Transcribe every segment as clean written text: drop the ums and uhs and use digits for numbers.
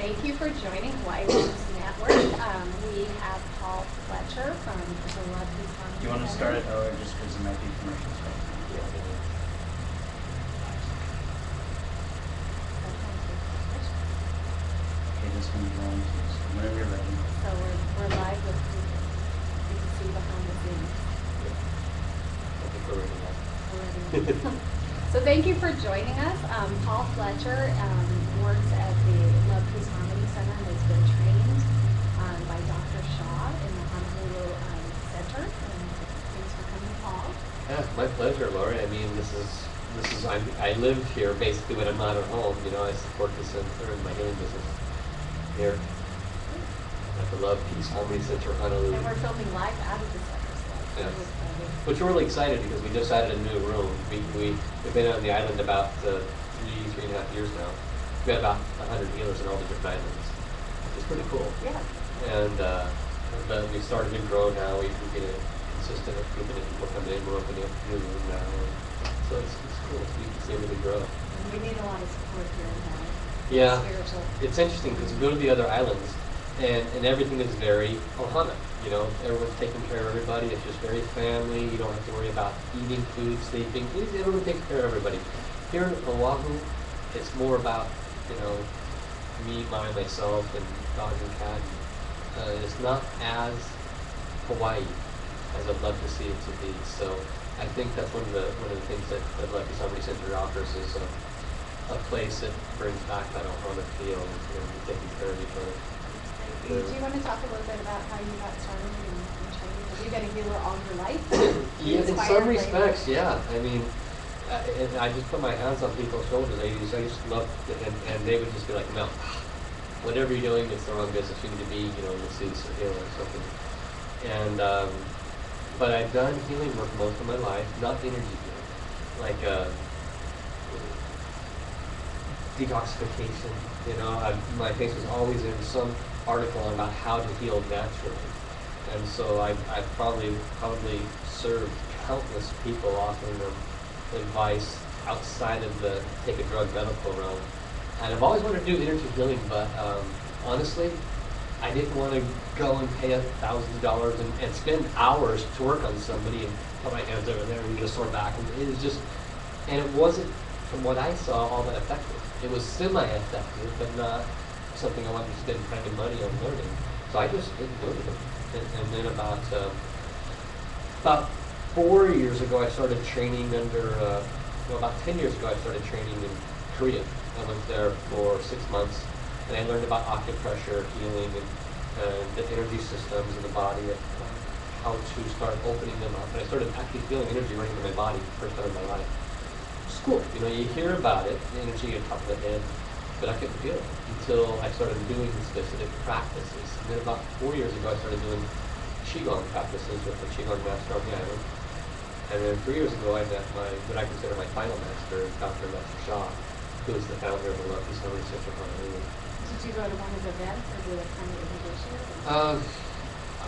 thank you for joining Hawaii Wellness Network. We have Paul Fletcher from the Love Peace Harmony Do you want to Center. start it, or just because there might be commercials right now? Okay, this one is going to, so whenever you're ready. So we're live with people. You can see behind the scenes. I think we're ready now. Already. So thank you for joining us. Paul Fletcher works at the Love Peace Harmony Center and has been trained by Dr. Shaw in the Honolulu Center. And thanks for coming, Paul. Yeah, my pleasure, Lori. I mean, this is I live here basically when I'm not at home. You know, I support the center and my healing business here at the Love Peace Harmony Center, Honolulu. And we're filming live out of the center. So Yes. we're excited. Which we're really excited because we just added a new room. We've been on the island about 3.5 years now. We have about 100 healers in all the different islands. It's pretty cool. Yeah. And we started to grow now. We get a consistent improvement of people coming in. We're opening up a new room now. So it's cool. We can see everything grow. And we need a lot of support here in Hawaii. Yeah. Spiritual. It's interesting because we go to the other islands and everything is very ohana. You know, everyone's taking care of everybody. It's just very family. You don't have to worry about eating food, sleeping. Everyone takes care of everybody. Here in Oahu, it's more about, you know, me, myself, and dog and cat. It's not as Hawaii as I'd love to see it to be. So I think that's one of the things that Lucky Somebody Center offers is a place that brings back that ohana feel and taking care of each other. Do you want to talk a little bit about how you got started in training? Have you been a healer all your life? Yeah, in Inspired some by- respects, yeah. I mean, and I just put my hands on people's shoulders. I just love, and they would just be like, no, whatever you're doing, it's the wrong business. You need to be, you know, a masseuse or healer or something. And, but I've done healing work most of my life, not energy healing, like detoxification. You know, my face was always in some article about how to heal naturally. And so I've probably served countless people offering them advice outside of the take a drug medical realm. And I've always wanted to do energy healing, but honestly, I didn't want to go and pay $1,000 and spend hours to work on somebody and put my hands over there and get a sore back. And it was just, and it wasn't, from what I saw, all that effective. It was semi-effective, but not something I wanted to spend time and money on learning. So I just didn't do it. And then about 4 years ago, I started training under, about 10 years ago, I started training in Korea. I went there for 6 months, and I learned about acupressure, healing, and the energy systems in the body, and how to start opening them up. And I started actually feeling energy running through my body for the first time in my life. It's cool. You know, you hear about it, the energy on top of the head, but I couldn't feel it until I started doing specific practices. And then about 4 years ago, I started doing Qigong practices with the Qigong master on the island. And then 3 years ago, I met what I consider my final master, Dr. Fletcher Shaw, who is the founder of the Love Peace Harmony Center in Honolulu. Did you go to one of the events or do a kind of invitation?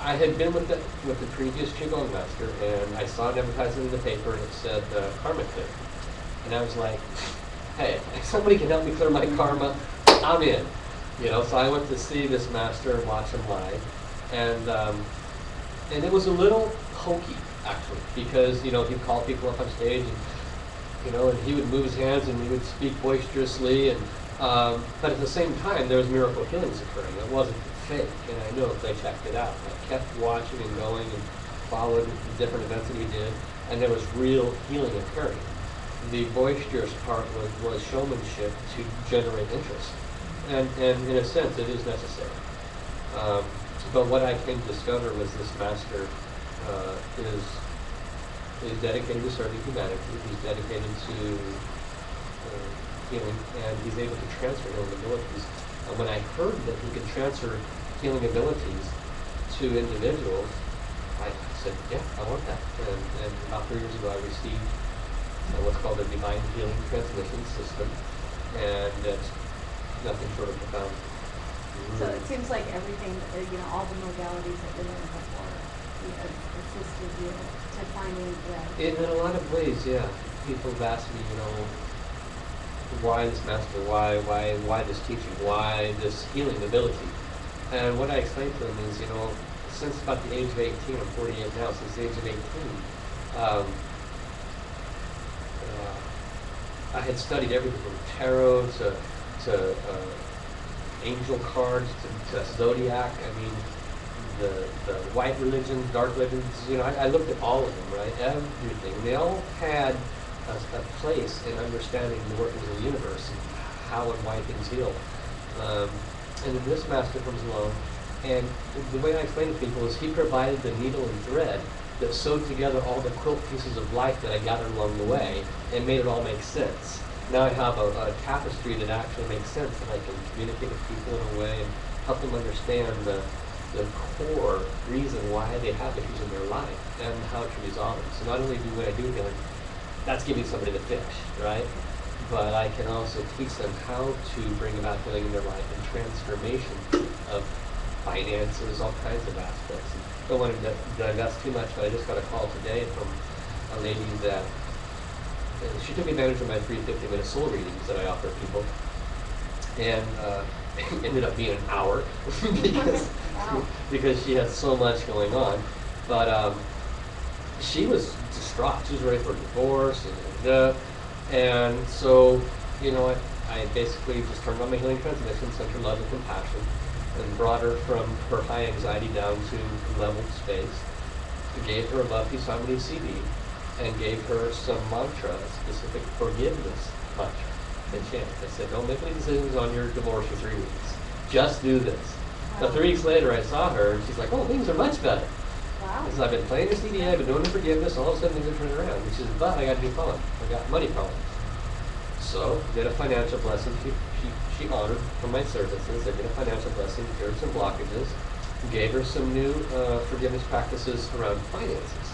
I had been with the previous Qigong master, and I saw an advertisement in the paper, and it said karma clear. And I was like, hey, if somebody can help me clear my karma, I'm in. You know, so I went to see this master and watch him live, and it was a little hokey actually, because you know he'd call people up on stage, and you know, and he would move his hands and he would speak boisterously, and but at the same time there was miracle healings occurring. It wasn't fake, and I know if I checked it out. I kept watching and going and followed the different events that he did, and there was real healing occurring. The boisterous part was showmanship to generate interest. And in a sense, it is necessary. But what I came to discover was this master is dedicated to serving humanity. He's dedicated to healing, and he's able to transfer healing abilities. And when I heard that he could transfer healing abilities to individuals, I said, yeah, I want that. And about 3 years ago, I received what's called a divine healing transmission system, and it's nothing short of profound. So it seems like everything, you know, all the modalities that you learned before assisted you to finding the... In a lot of ways, yeah. People have asked me, you know, why this master, why this teaching, why this healing ability. And what I explained to him is, since about the age of 18, I'm 48 now, since the age of 18, um, I had studied everything from tarot to angel cards to zodiac. I mean, the white religions, dark religions. I looked at all of them, right? Everything. They all had a place in understanding the workings of the universe and how and why things heal. And then this master comes along, and the way I explain to people is he provided the needle and thread that sewed together all the quilt pieces of life that I gathered along the way and made it all make sense. Now I have a tapestry that actually makes sense, and I can communicate with people in a way and help them understand the core reason why they have issues in their life and how to resolve it. So not only do what I do healing, that's giving somebody the fish, right? But I can also teach them how to bring about healing in their life and transformation of finances, all kinds of aspects. And don't want to divest too much, but I just got a call today from a lady that she took advantage of my free 50-minute soul readings that I offer people, and it ended up being an hour because Wow. because she had so much going on. But she was distraught. She was ready for a divorce, and so I basically just turned on my healing transmission, sent her love and compassion, and brought her from her high anxiety down to leveled space. Gave her a Love Peace Harmony CD, and gave her some mantra, a specific forgiveness mantra. And chant. I said, don't make any decisions on your divorce for 3 weeks. Just do this. Now, 3 weeks later, I saw her, and she's like, oh, things are much better. Wow. Because I've been playing your CD, I've been doing the forgiveness, all of a sudden things are turning around. And she says, but I got a new problem. I got money problems. So, did a financial blessing. She honored for my services. I did a financial blessing, cured some blockages, gave her some new forgiveness practices around finances,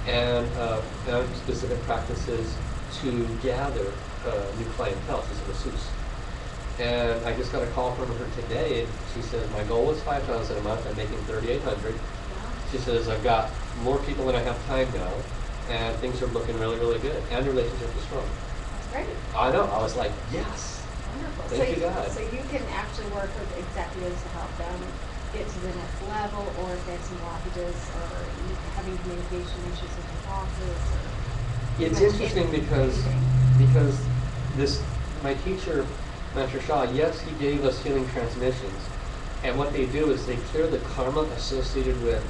and found specific practices to gather new clientele. She's a masseuse. And I just got a call from her today, and she says, my goal was $5,000 a month. I'm making $3,800. She says, I've got more people than I have time now, and things are looking really, really good. And the relationship is strong. That's great. I know. I was like, yes. Wonderful. Thank you, God. So you can actually work with executives to help them get to the next level, or if they have some blockages, or having communication issues with their bosses. It's interesting because this my teacher, Master Shah, yes, he gave us healing transmissions, and what they do is they clear the karma associated with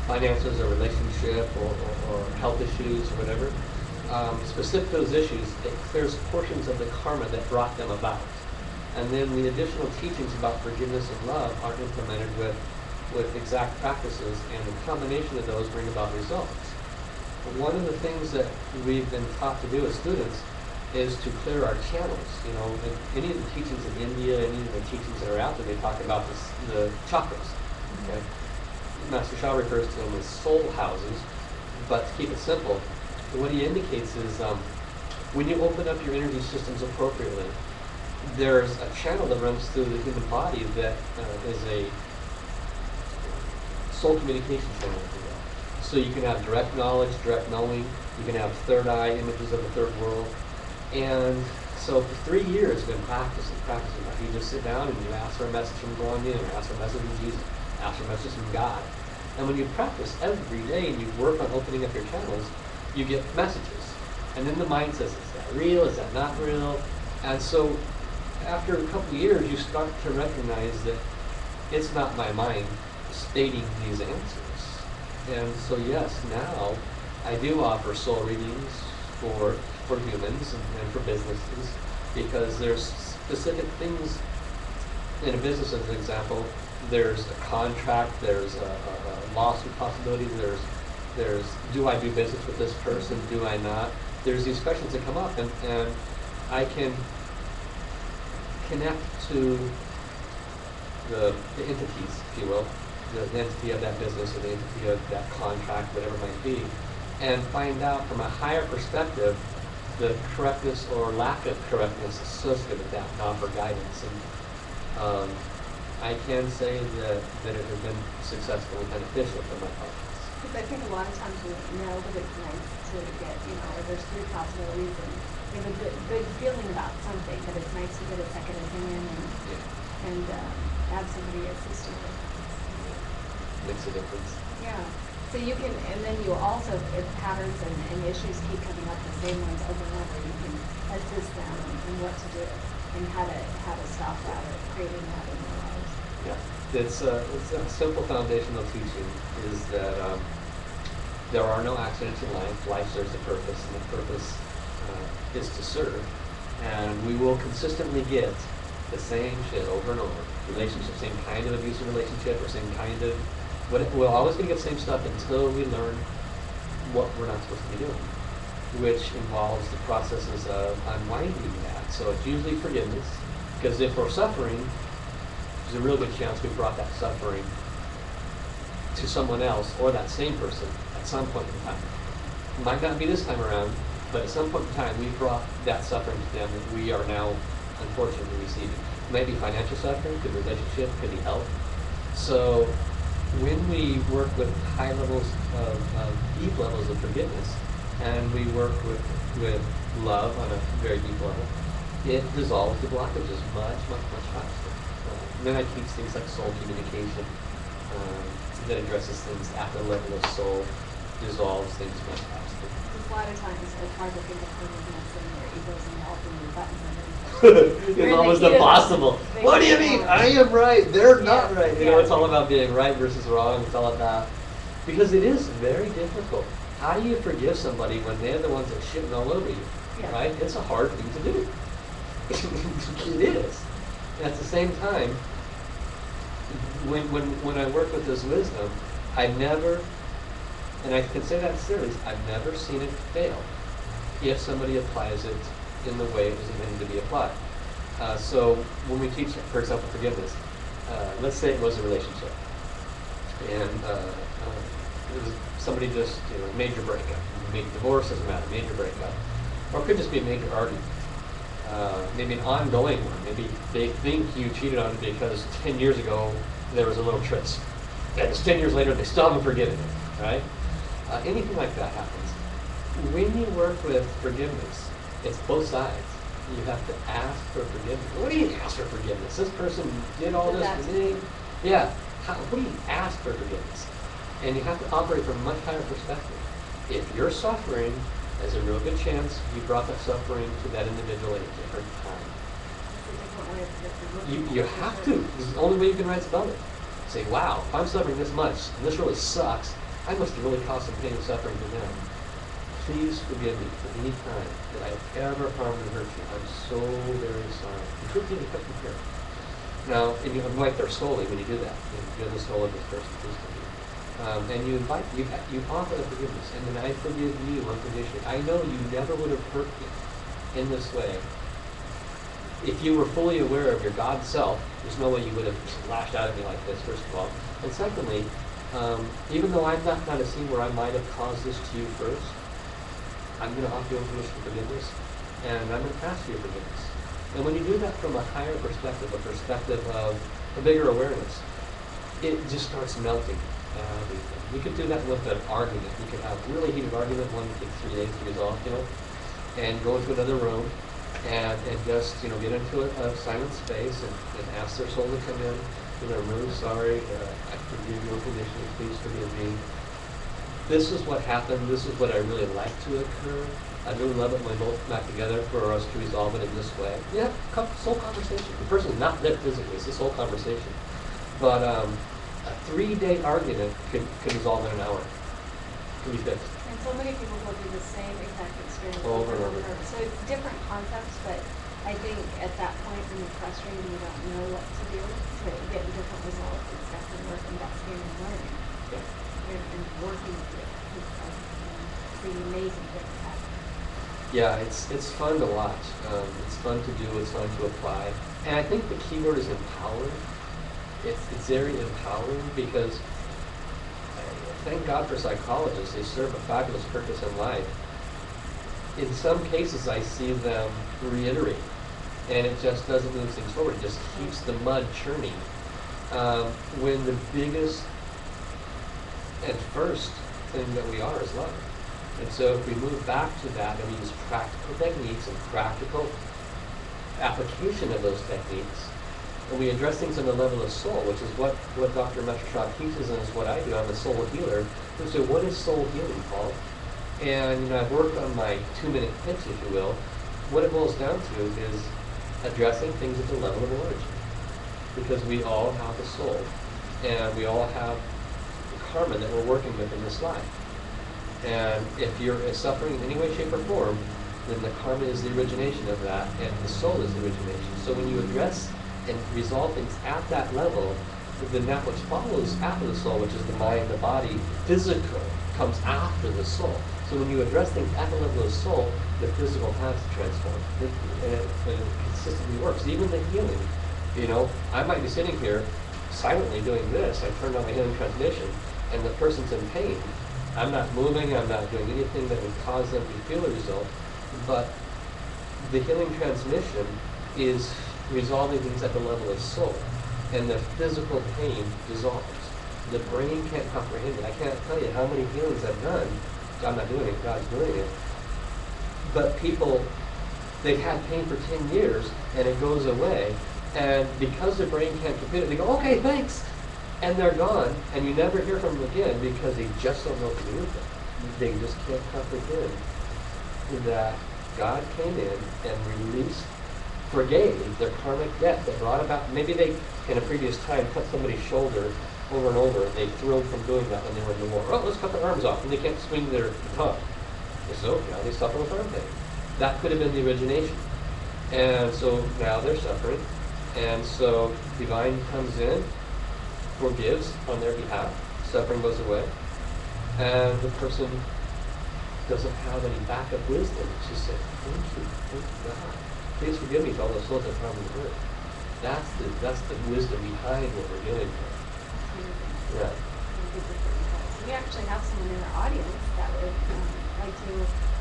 finances or relationship or health issues or whatever. Specific to those issues, it clears portions of the karma that brought them about. And then the additional teachings about forgiveness and love are implemented with exact practices, and the combination of those bring about results. But one of the things that we've been taught to do as students is to clear our channels. In any of the teachings in India, any of the teachings that are out there, they talk about the chakras. Okay? Master Shah refers to them as soul houses, but to keep it simple, what he indicates is when you open up your energy systems appropriately, there's a channel that runs through the human body that is a soul communication channel, if you will. So you can have direct knowledge, direct knowing. You can have third eye images of the third world. And so for 3 years, you've been practicing. You just sit down and you ask for a message from God in, or ask for a message from Jesus, ask for a message from God. And when you practice every day and you work on opening up your channels, you get messages. And then the mind says, is that real? Is that not real? And so after a couple of years, you start to recognize that it's not my mind stating these answers. And so yes, now I do offer soul readings for humans and for businesses, because there's specific things in a business. As an example, there's a contract, there's a lawsuit possibility, there's do I do business with this person, do I not? There's these questions that come up, and I can connect to the entities, if you will, the entity of that business or the entity of that contract, whatever it might be, and find out from a higher perspective the correctness or lack of correctness associated with that, and offer guidance. And I can say that it has been successful and beneficial for my clients. Because I think a lot of times we know that it's nice to get, or there's three possibilities and we have a good feeling about something, but it's nice to get a second opinion and have somebody assist you with it. Makes a difference. Yeah. So you can, and then you also, if patterns and issues keep coming up, the same ones over and over, you can assist them in what to do and how to stop that or creating that in their lives. Yeah, it's a simple foundational teaching is that there are no accidents in life. Life serves a purpose, and the purpose is to serve. And we will consistently get the same shit over and over. Relationship, same kind of abusive relationship, or same kind of, we're always going to get the same stuff until we learn what we're not supposed to be doing, which involves the processes of unwinding that. So it's usually forgiveness, because if we're suffering, there's a real good chance we brought that suffering to someone else or that same person at some point in time. It might not be this time around, but at some point in time we brought that suffering to them that we are now unfortunately receiving. It might be financial suffering, could be relationship, could be health. So when we work with high levels of deep levels of forgiveness, and we work with love on a very deep level, it dissolves the blockages much faster. Then I teach things like soul communication that addresses things at the level of soul, dissolves things much faster. Because a lot of times it's hard to think of forgiveness and your ego's involved in your buttons underneath. It's almost impossible. What do you mean? I am right. They're not right. You know, it's all about being right versus wrong. It's all about, because it is very difficult. How do you forgive somebody when they're the ones that shitting all over you? Yeah. Right? It's a hard thing to do. It is. At the same time, when I work with this wisdom, I never, and I can say that seriously, I've never seen it fail if somebody applies it in the way it was intended to be applied. So when we teach, for example, forgiveness, let's say it was a relationship, and it was somebody just, major breakup, major divorce, doesn't matter, major breakup, or it could just be a major argument. Maybe an ongoing one. Maybe they think you cheated on it because 10 years ago there was a little tryst. And it's 10 years later they still haven't forgiven it, right? Anything like that happens. When you work with forgiveness, it's both sides. You have to ask for forgiveness. What do you mean ask for forgiveness? This person did all this to me. Yeah. What do you ask for forgiveness? And you have to operate from a much higher perspective. If you're suffering, there's a real good chance you brought that suffering to that individual at a different time. You have to. This is the only way you can rise above it. Say, wow, if I'm suffering this much, and this really sucks, I must have really caused some pain and suffering to them. Please forgive me for any time that I've ever harmed and hurt you. I'm so very sorry. The truth is, you cut from here. Now, and you invite their solely when you do that. You're the soul of this person, please forgive me. And you invite, you offer the forgiveness, and then I forgive you unconditionally. I know you never would have hurt me in this way. If you were fully aware of your God self, there's no way you would have lashed out at me like this, first of all. And secondly, even though I'm not a scene where I might have caused this to you first, I'm going to offer you unconditional forgiveness, and I'm going to ask for your forgiveness. And when you do that from a higher perspective, a perspective of a bigger awareness, it just starts melting everything. We could do that with an argument. We could have a really heated argument, one that takes 3 days to resolve, and go into another room and just, get into a silent space and ask their soul to come in. I'm really sorry. I forgive you unconditionally. Please forgive me. This is what happened. This is what I really like to occur. I'd really love it when we both come back together for us to resolve it in this way. Yeah, soul conversation. The person's not there physically. It's this whole conversation. But a 3-day argument can resolve in an hour. Can be fixed. And so many people go through the same exact experience Over and over. So it's different concepts, but I think at that point when you're frustrated and you don't know what to do to get different results, it's definitely worth investigating and learning and working with it. It's the amazing thing that happens. Yeah, it's fun to watch. It's fun to do. It's fun to apply. And I think the key word is empowering. It's very empowering because thank God for psychologists. They serve a fabulous purpose in life. In some cases, I see them reiterate, and it just doesn't move things forward. It just keeps the mud churning. When the biggest, at first, thing that we are is love. And so if we move back to that and we use practical techniques and practical application of those techniques, and we address things on the level of soul, which is what Dr. Fletcher teaches and is what I do. I'm a soul healer. And so what is soul healing, Paul? And I've worked on my 2-minute pitch, if you will. What it boils down to is addressing things at the level of origin. Because we all have a soul, and we all have karma that we're working with in this life. And if you're suffering in any way, shape, or form, then the karma is the origination of that, and the soul is the origination. So when you address and resolve things at that level, then that which follows after the soul, which is the mind, the body, physical, comes after the soul. So when you address things at the level of soul, the physical has to transform. It consistently works. Even the healing, I might be sitting here silently doing this. I turned on my healing transmission, and the person's in pain. I'm not moving. I'm not doing anything that would cause them to feel a result. But the healing transmission is resolving things at the level of soul, and the physical pain dissolves. The brain can't comprehend it. I can't tell you how many healings I've done. I'm not doing it, God's doing it. But people, they've had pain for 10 years, and it goes away, and because the brain can't compute it, they go, okay, thanks, and they're gone, and you never hear from them again because they just don't know what to do with it. They just can't comprehend that God came in and forgave their karmic debt that brought about, maybe they, in a previous time, cut somebody's shoulder over and over, and they thrilled from doing that when they were in the war. Oh, let's cut their arms off, and they can't swing their tongue. So now they suffer with arm pain. That could have been the origination. And so now they're suffering. And so divine comes in, forgives on their behalf, suffering goes away, and the person doesn't have any backup wisdom. She said, thank you, God. Please forgive me for all the souls I've harmed and hurt. That's the wisdom behind what we're doing here. Yeah. We actually have someone in our audience that would like to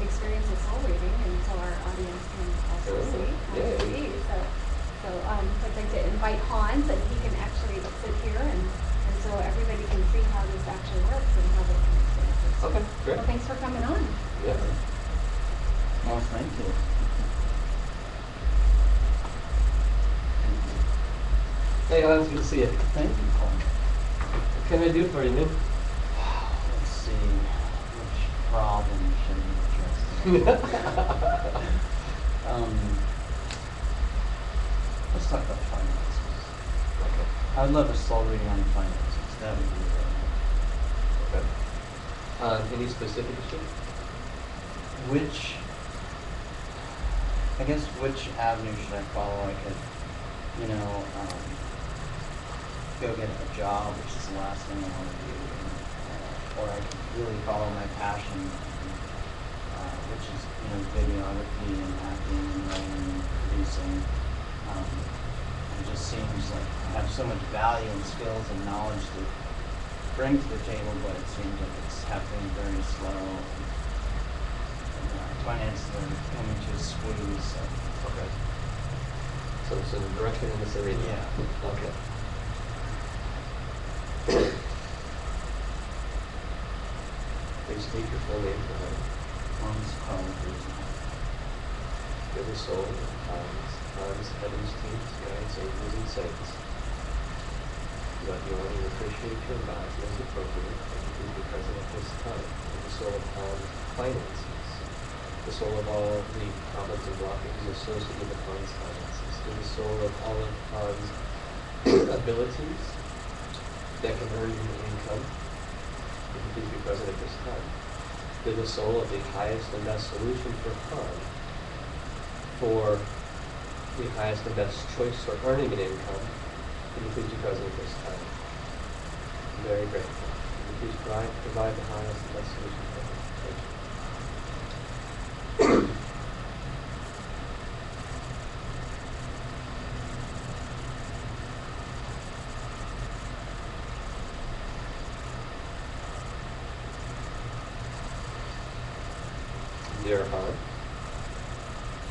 experience a soul reading, and so our audience can also see. So I'd like to invite Hans, and he can actually sit here, and so everybody can see how this actually works and how they can experience it. Okay, great. Well, thanks for coming on. Yeah. Well, thank you. Hey, Hans, good to see you. Thank you, Paul. What can I do for you, man? Let's see, which problem should we address? Let's talk about finances. Okay. I would love a soul reading on finances. That would be really Okay. Any specific issue? which avenue should I follow? I could, go get a job, which is the last thing I want to do, or I could really follow my passion, which is, videography and acting and writing and producing. It just seems like I have so much value and skills and knowledge to bring to the table, but it seems like it's happening very slow. Finances are coming to a squeeze. So. Okay. So it's in direction in this area? Yeah. Okay. Please state your full name for me. Hans Collins. Give the soul, times, heaven's teams, guides, angels, and saints. Let you honor and appreciate your lives as appropriate, and please be present at this time. Give the soul of finances, the soul of all the problems and blockages associated with Hans' finances, to the soul of all of Hans' abilities that can earn you income. Please be present at this time. To the soul of the highest and best solution for Han, for the highest and best choice for earning an income. Can you please be present at this time? I'm very grateful. Can you please provide the highest and best solution for Han? Thank you. Dear Han,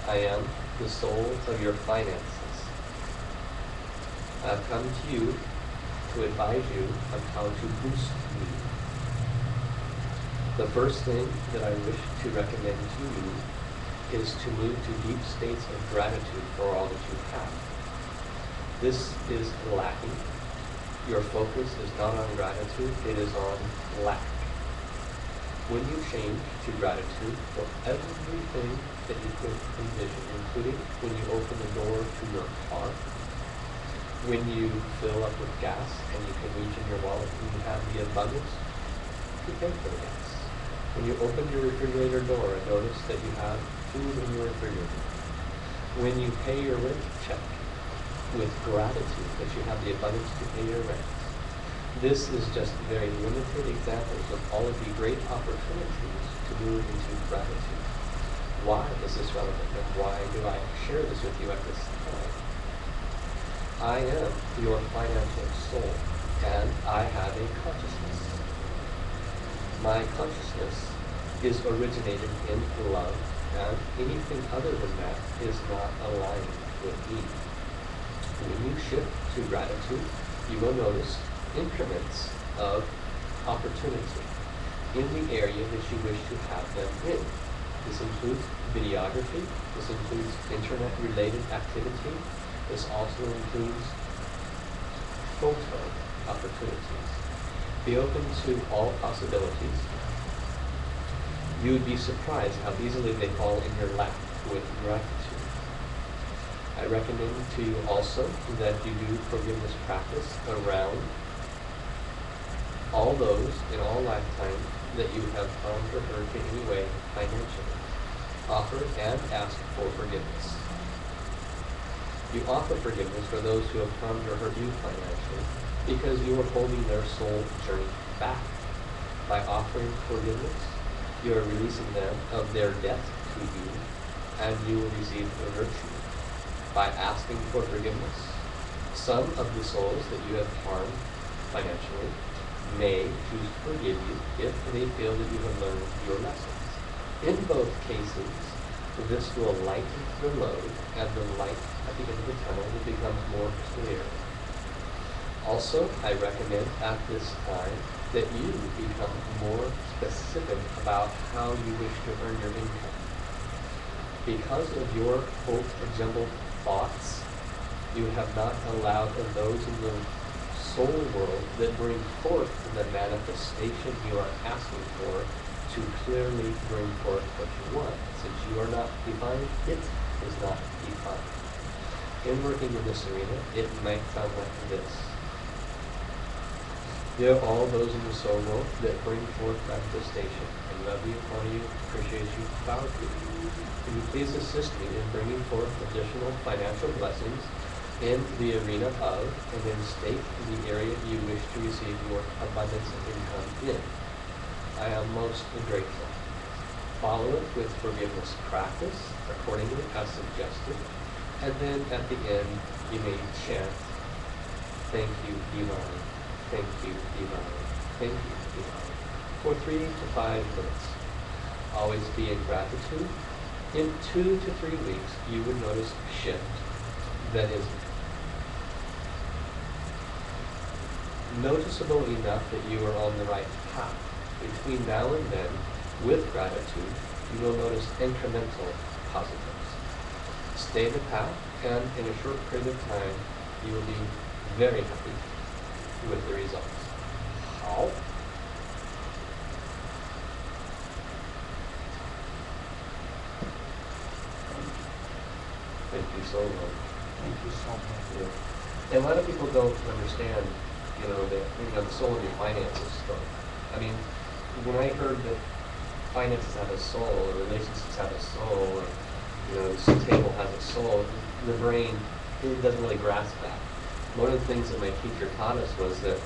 I am the soul of your finances. I've come to you to advise you on how to boost me. The first thing that I wish to recommend to you is to move to deep states of gratitude for all that you have. This is lacking. Your focus is not on gratitude, it is on lack. When you change to gratitude for everything that you could envision, including when you open the door to your car, when you fill up with gas and you can reach in your wallet and you have the abundance to pay for the gas. When you open your refrigerator door and notice that you have food in your refrigerator. When you pay your rent check with gratitude that you have the abundance to pay your rent. This is just very limited examples of all of the great opportunities to move into gratitude. Why is this relevant and why do I share this with you at this time? I am your financial soul and I have a consciousness. My consciousness is originated in love, and anything other than that is not aligned with me. When you shift to gratitude, you will notice increments of opportunity in the area that you wish to have them in. This includes videography, this includes internet-related activity, this also includes photo opportunities. Be open to all possibilities. You would be surprised how easily they fall in your lap with gratitude. I recommend to you also that you do forgiveness practice around all those in all lifetimes that you have harmed or hurt in any way financially. Offer and ask for forgiveness. You offer forgiveness for those who have harmed or hurt you financially because you are holding their soul journey back. By offering forgiveness, you are releasing them of their debt to you, and you will receive the virtue. By asking for forgiveness, some of the souls that you have harmed financially may choose to forgive you if they feel that you have learned your lessons. In both cases, this will lighten the load, and the light at the end of the tunnel will become more clear. Also, I recommend at this time that you become more specific about how you wish to earn your income. Because of your quote jumbled thoughts, you have not allowed those in the soul world that bring forth the manifestation you are asking for to clearly bring forth what you want. Since you are not divine, it is not divine. In working in this arena, it might sound like this. There are all those in the soul world that bring forth manifestation. I love you, honor you, appreciate you, bow to you. Can you please assist me in bringing forth additional financial blessings in the arena of, and then state the area you wish to receive your abundance of income in. I am most grateful. Follow it with forgiveness practice accordingly as suggested, and then at the end you may chant, thank you, divine. Thank you, divine. Thank you, divine. For 3 to 5 minutes. Always be in gratitude. In 2 to 3 weeks, you would notice a shift that is noticeable enough that you are on the right path. Between now and then, with gratitude, you will notice incremental positives. Stay the path, and in a short period of time, you will be very happy with the results. How? Thank you so much. Thank you so much. Yeah. And a lot of people don't understand, the soul of your finances stuff. I mean, when I heard that finances have a soul, or relationships have a soul, or this table has a soul, the brain it doesn't really grasp that. One of the things that my teacher taught us was that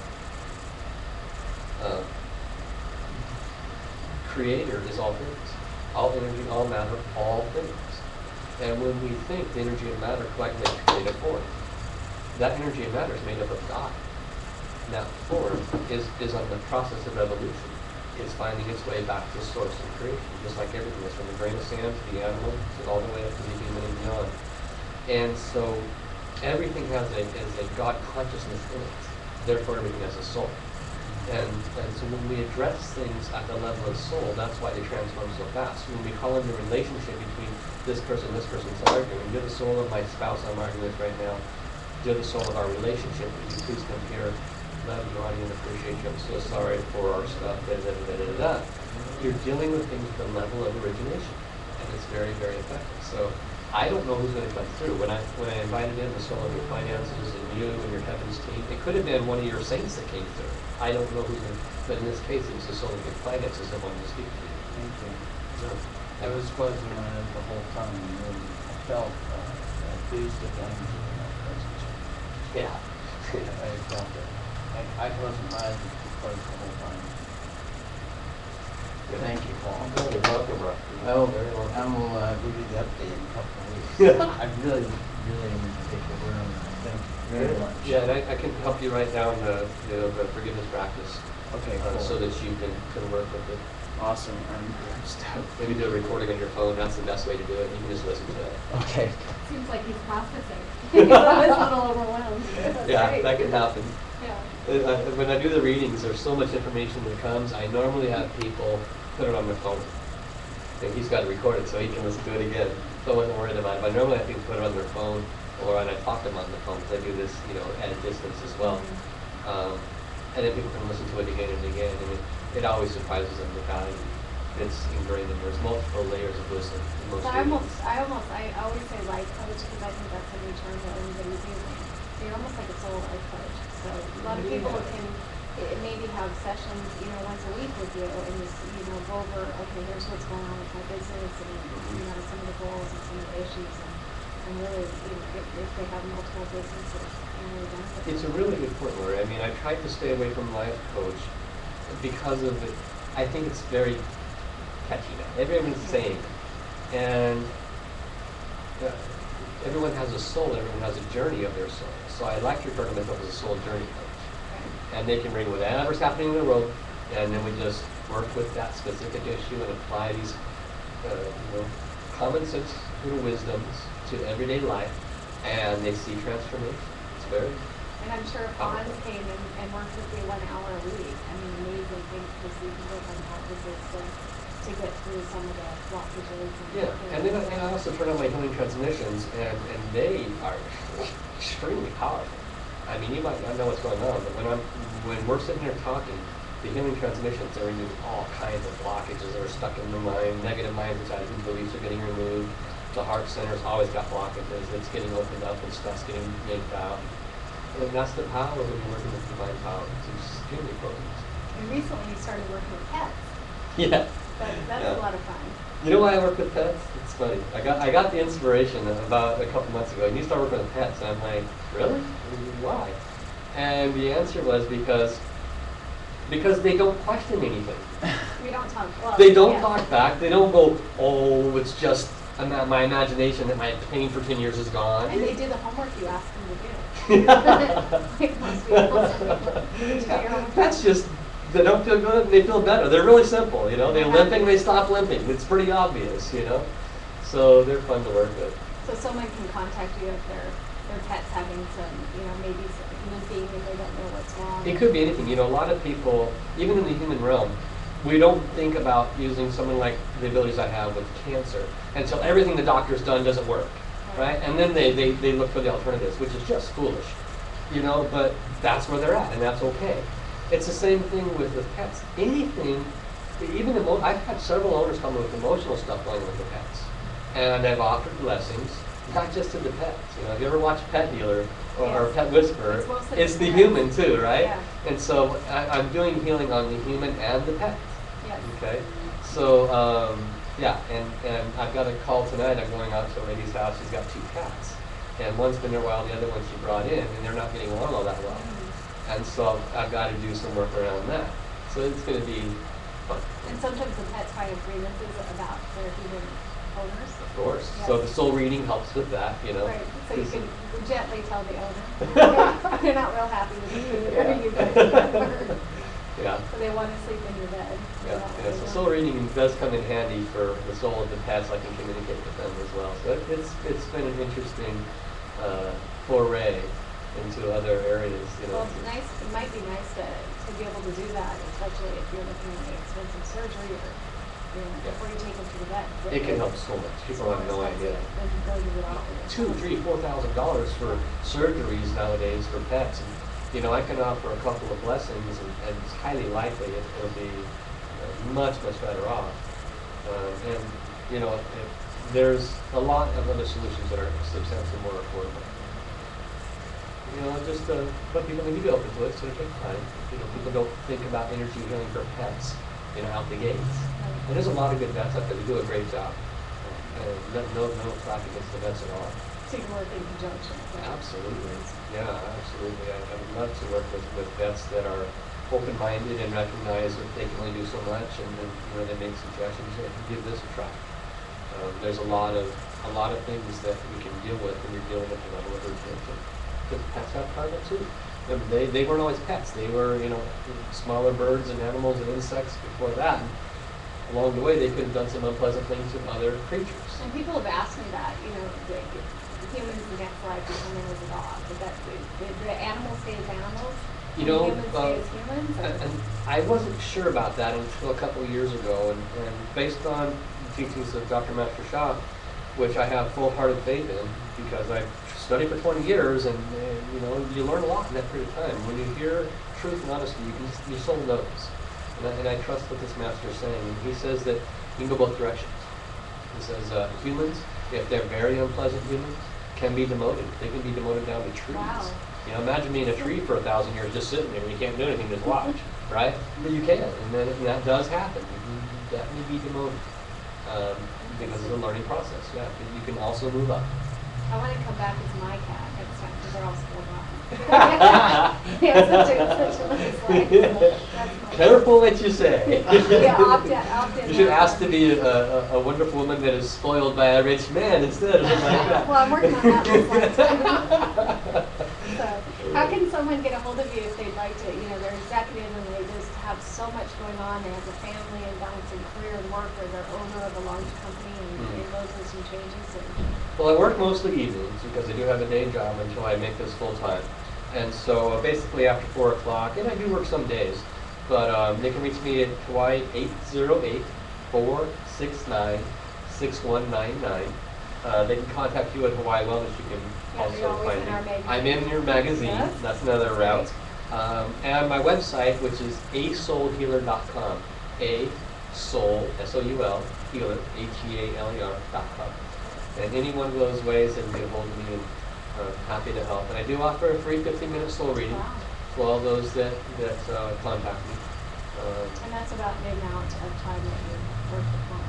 Creator is all things, all energy, all matter, all things. And when we think the energy and matter collectively create a form, that energy and matter is made up of God. That form is on the process of evolution. It's finding its way back to source and creation, just like everything is, from the grain of sand to the animal, and all the way up to the human and beyond. And so everything has a God consciousness in it. Therefore, everything has a soul. And so when we address things at the level of soul, that's why they transform so fast. When we call in the relationship between this person's arguing, you're the soul of my spouse I'm arguing with right now. You're the soul of our relationship. Would you please come here? Love you, honey, and appreciate you. I'm so sorry for our stuff. Da, da, da, da, da, da. You're dealing with things at the level of origination, and it's very, very effective. So I don't know who's going to come through. When I invited in the soul of your finances and you and your heavens team, it could have been one of your saints that came through. I don't know who's going to, but in this case, it was the soul of your finances that wanted to speak to you. Thank you. So, I was closing my eyes the whole time, and really, I felt a boost of energy in that presence. yeah. I felt it. I closed my eyes and closed the whole time. Thank you, Paul. You're welcome, Rob. I will Very welcome. I will give you the update in a couple of weeks. I really need to take the room. Thank you very much. Yeah, and I can help you write down the forgiveness practice. Okay, cool. So that you can work with it. Awesome. I'm stoked. Maybe do a recording on your phone. That's the best way to do it. You can just listen to it. Okay. Seems like he's processing. He's always a little overwhelmed. That's Yeah, great. that can happen. Yeah. When I do the readings, there's so much information that comes. I normally have people put it on their phone. And he's got to record it so he can listen to it again. So I wasn't worried about it. But normally I think put it on their phone, or when I talk to them on the phone, because I do this, at a distance as well. And then people can listen to it again and again, and it always surprises them the value. It's ingrained in. There's multiple layers of wisdom in most So readings. I always say life coach because I think that's a new term that everybody's using. So you're almost like a soul life coach. So a lot of people can maybe have sessions, once a week with you and just, go over, okay, here's what's going on with my business and, some of the goals and some of the issues and really, if they have multiple businesses, really benefit. It's a really good point, Lori. I mean, I tried to stay away from life coach because of it. I think it's very catchy now. Everyone's saying it. And everyone has a soul, everyone has a journey of their soul. So I like to refer to myself as a soul journey coach. And they can bring whatever's happening in the world, and then we just work with that specific issue and apply these common sense little wisdoms to everyday life, and they see transformation. It's very And I'm sure if Hans came and worked with you 1 hour a week, amazing things to see you work on practices to get through some of the blockages. And then I also turn on my healing transmissions, and they are extremely powerful. I mean, you might not know what's going on, but when we're sitting here talking, the healing transmissions are removing all kinds of blockages that are stuck in the mind, negative mind inside of beliefs are getting removed. The heart center's always got blockages. It's getting opened up and stuff's getting yanked out. And that's the power when you're working with divine power. It's extremely potent. And recently you started working with pets. Yeah. That's a lot of fun. You know why I work with pets? It's funny. I got the inspiration about a couple months ago. And you start working with pets, and I'm like, really? Why? And the answer was because they don't question anything. We don't talk. Well, They don't talk back. They don't go, oh, it's just my imagination that my pain for 10 years is gone. And they do the homework you ask them to do. Like most people. Yeah, that's just, they don't feel good, they feel better. They're really simple, They're limping, they stop limping. It's pretty obvious, So they're fun to work with. So someone can contact you if their pet's having some, maybe limping and they don't know what's wrong. It could be anything. A lot of people, even in the human realm, we don't think about using someone like the abilities I have with cancer until everything the doctor's done doesn't work, right? And then they look for the alternatives, which is just foolish, but that's where they're at, and that's okay. It's the same thing with pets. Anything, even I've had several owners come with emotional stuff going on with the pets, and I've offered blessings, not just to the pets. Have you ever watched Pet Healer or Pet Whisperer? It's the human too, right? Yeah. And so I'm doing healing on the human and the pet. Yes. Okay, so and I've got a call tonight. I'm going out to a lady's house. She's got 2 cats, and one's been there a while. The other one she brought in, and they're not getting along all that well. And so I've got to do some work around that. So it's going to be fun. And sometimes the pets find agreements about their human owners. Of course. Yes. So the soul reading helps with that. Right. So you can gently tell the owner they're not real happy with the food or you guys. Yeah. So they want to sleep in your bed. Yeah. So soul reading does come in handy for the soul of the pets. I can communicate with them as well. So it's been an interesting foray into other areas, you know. Well, it's nice, it might be nice to be able to do that, especially if you're looking at expensive surgery or, before you take them to the vet. It can help so much. People have no idea. Then go to the doctor. $2,000, $3,000, $4,000 for surgeries nowadays for pets. And, I can offer a couple of blessings, and it's highly likely it'll be much, much better off. And, there's a lot of other solutions that are substantially more affordable. Just but people need to be open to it, so it takes time. People don't think about energy healing for pets, out the gates. And there's a lot of good vets out there who do a great job. And no flack against the vets at all. So you work in conjunction. Right? Absolutely. Yeah, absolutely. I would love to work with vets that are open-minded and recognize that they can only do so much, and then they make suggestions. Give this a try. There's a lot of things that we can deal with when you're dealing with the level of urgency. Because pets have karma too. They weren't always pets. They were smaller birds and animals and insects before that. And along the way, they could have done some unpleasant things to other creatures. And people have asked me that, the humans the next life is coming as a dog. But the animals stay as animals. Humans stay as humans. And I wasn't sure about that until a couple of years ago, and based on teachings of Dr. Master Shah, which I have full-hearted faith in, because I've studied for 20 years, and you learn a lot in that period of time. When you hear truth and honesty, your soul knows. And I trust what this master is saying. He says that you can go both directions. He says humans, if they're very unpleasant humans, can be demoted. They can be demoted down to trees. Wow. Imagine being a tree for 1,000 years just sitting there and you can't do anything, just watch, right? But you can, and then that does happen. You can definitely be demoted because it's a learning process. Yeah, but you can also move up. I want to come back as my cat next time because they're all split up. Yeah, such a nice life. Careful what you say. Yeah, opt in. You should ask to be a wonderful woman that is spoiled by a rich man instead of something like that. Well, I'm working on that this lifetime. So, how can someone get a hold of you if they'd like to? They're executive and they just have so much going on. They have a family and balancing career and work, or they're owner of a large company and those are some changes. Well, I work mostly evenings because I do have a day job until I make this full time. And so basically after 4 o'clock, and I do work some days, but they can reach me at Hawaii 808-469-6199. They can contact you at Hawaii Wellness. You can also find me. I'm in your magazine. Yes. That's another route. And my website, which is asoulhealer.com. A-soul, S-O-U-L, healer, H-E-A-L-E-R.com. And any one of those ways, they can get a hold of me, and I'm happy to help. And I do offer a free 15-minute soul reading to all those that contact me. And that's about the amount of time that you work the phone.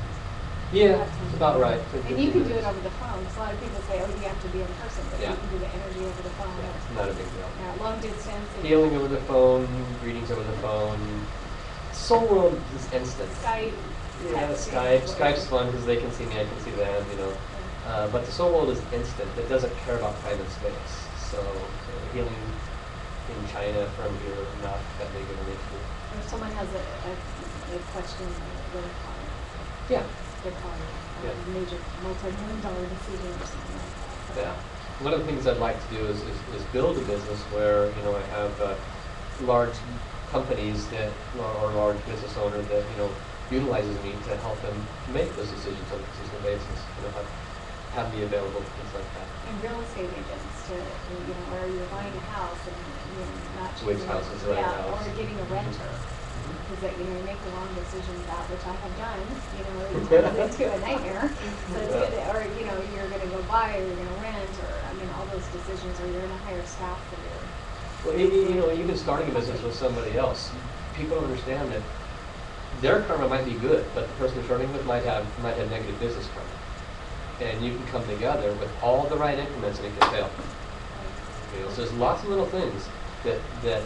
Yeah, that's about right. And you can do it over the phone. So a lot of people say, oh, you have to be in person, but you can do the energy over the phone. Yeah, it's not a big deal. Yeah, long distance. Healing over the phone, readings over the phone. Soul World is instant. Skype. Yeah, Skype's fun because they can see me, I can see them, but the Soul World is instant. It doesn't care about time and space. So healing in China from here, not that big of an issue. If someone has a question, really call it. Yeah. They're calling it a major multi-million-dollar decision or something like that. Yeah. One of the things I'd like to do is build a business where I have large companies that or large business owner that utilizes me to help them make those decisions on a consistent basis. Have me available for things like that. And real estate agents to where you're buying a house and not which house is the right house, or getting a renter. Because you make the wrong decision about which I have done. It turns into a nightmare. So it's good, or you're going to go buy, or you're going to rent, or all those decisions, or you're going to hire staff for you. Well, even starting a business with somebody else, people understand that their karma might be good, but the person you're starting with might have negative business karma. And you can come together with all the right increments and it can fail. So there's lots of little things that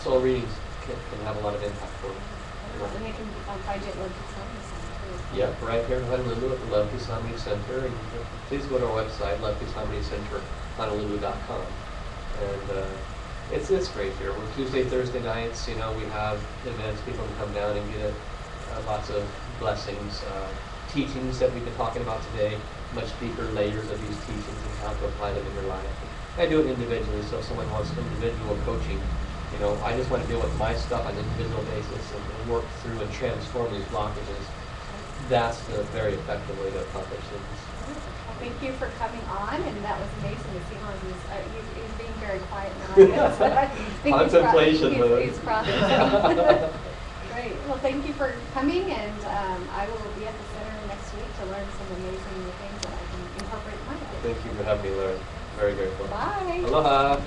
soul readings can have a lot of impact for. And they can find you at Love Peace Harmony Center. Yep, right here in Honolulu at the Love Peace Harmony Center. And please go to our website, lovepeaceharmonycenter.honolulu.com. And it's great here. We're Tuesday, Thursday nights. We have events. People can come down and get lots of blessings, teachings that we've been talking about today, much deeper layers of these teachings and how to apply them in your life. I do it individually, so if someone wants individual coaching, you know, I just want to deal with my stuff on an individual basis and work through and transform these blockages. That's the very effective way to accomplish things. Well, thank you for coming on, and that was amazing to see him. He's being very quiet now. I think Contemplation mode. he's processing. Great. Well, thank you for coming, and I will be at the center next week to learn some amazing new things that I can incorporate in my life. Thank you for having me learn. Very grateful. Bye. Aloha.